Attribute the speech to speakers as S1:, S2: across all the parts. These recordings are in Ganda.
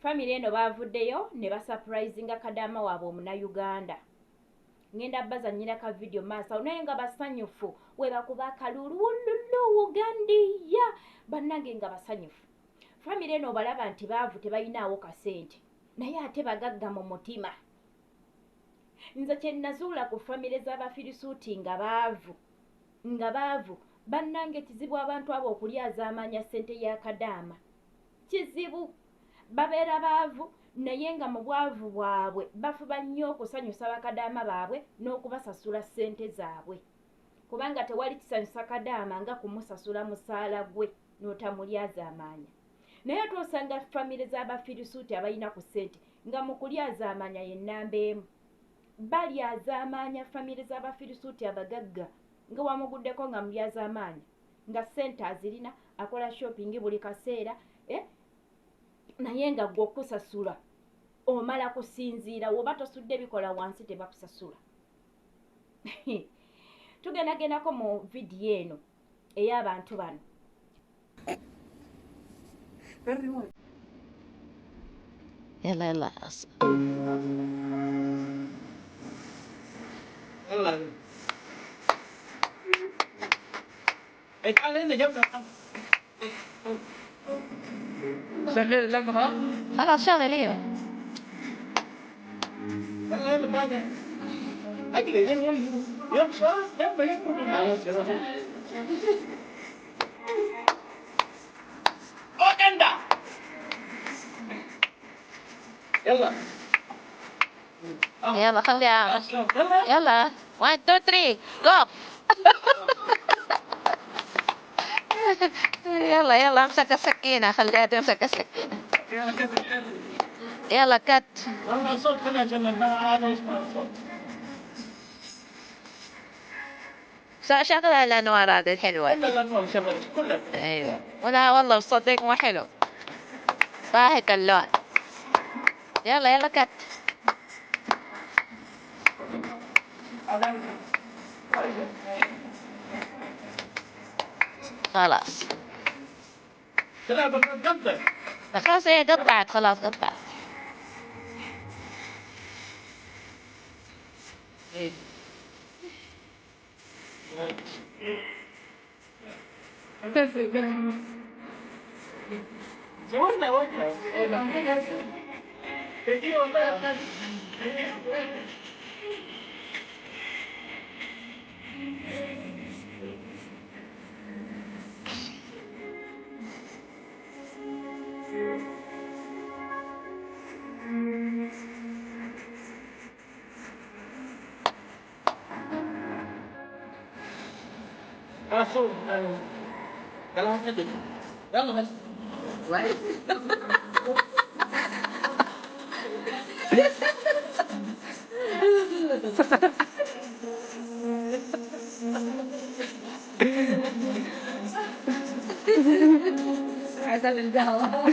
S1: family eno bavuddeyo ne basupurizinga Kadaama waabwe Omunayuganda. Ngenda bazanyira ka video maaso naye nga basanyufu we bakuba akalulu Ugandiya bannange nga basanyufu. Family eno balaba nti baavu tebalinawo kasente naye ate bagagga mu mutima. Nze kye nazuula ku family z'Abafirisuuti nga baavu bannange kizibu abantu abo okulyaza amaanya ssente ya Kadaama. Kizibu babeera baavu naye nga mu bwavu bwabwe bafuba nnyo okusanyusa bakadaama baabwe n'okubasasula ssente zaabwe. Kubanga tewali kisanyusa Kadaama nga kumusasula musaala gwe n'otamulyaza amaanya. Naye twosanga family z'Abafirisuuti abalina ku ssente nga mu kulyaza amaanya ye nnamba emu. Balyaza amaanya family z'Abafirisuuti abagagga nga wamuguddeko nga mulyaza amaanya nga ssente azirina akola shopping buli kaseera naye nga gwe okusasula omala kusinziira woba tosudde bikola wansi tebakusasula. Tugendagendako mu vidiyo eno ey'abantu bano.
S2: يلا خلاص شغلي ليه يلا خليها يلا 1 2 3 جو يلا امسك السكينة خليها تمسك السكينة يلا كت شغلها الأنوار هذه الحلوة. أيوة ولا والله بصدق مو حلو باهت اللون. يلا كت خلاص خلاص هي قطعت خلاص قطعت. عسل القهوة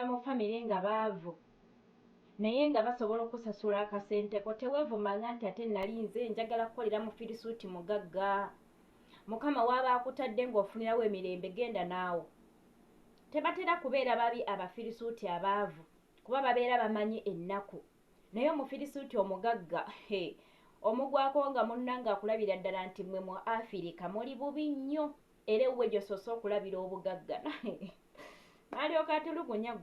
S1: mu family nga baavu naye nga basobola okusasula akasenteko. Teweevumanga nti ate nali nze njagala kukolera mu Firisuuti mugagga. Mukama waaba akutadde ng'ofunirawo emirembe genda naawo. Tebatera kubeera babi Abafirisuuti abaavu kuba babeera bamanyi ennaku. Naye Omufirisuuti omugagga omugwako nga munnanga akulabira ddala nti mmwe mu Afirika muli bubi nnyo era ewuwe gy'osoose okulabira obugagga. Alyoka atulugunya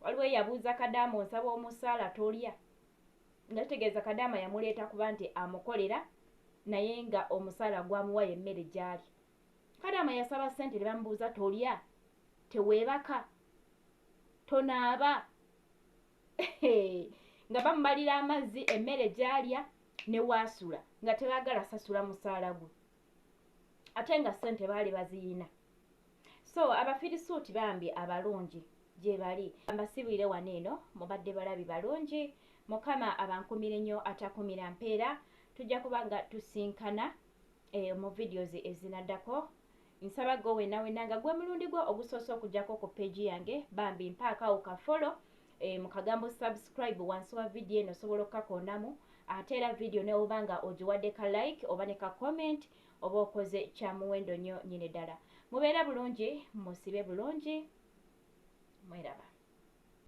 S1: waliwo eyabuuza Kadaama onsaba omusaala tolya nga kitegeeza Kadaama yamuleeta kuba nti amukolera naye nga omusaala gwamuwa emmere gy'ali. Kadaama yasaba ssente ne bamubuuza tolya teweebaka tonaaba nga bamubalira amazzi emmere gy'alya ne waasula nga tebaagala sasula musaala gwe ate nga ssente baali baziyina. So Abafirisuuti bambi abalungi gye bali mbasibire wano eno mubadde balabi balungi. Mukama abankumire nnyo atakumira mpeera. Tujja kuba nga tusinkana mu videos ezinaddako. Nsaba gwe wenna nga gwe mulundi gwo ogusoose okujjako ku page yange bambi mpaakawo ka follow mu kagambo subscribe wansi wa video eno osobola okukakondamu ate era video ne oba nga ogiwadde ka like oba ne ka comment oba okoze kya muwendo nnyo nyine ddala. Mubeera bulungi, musibe bulungi, mweraba.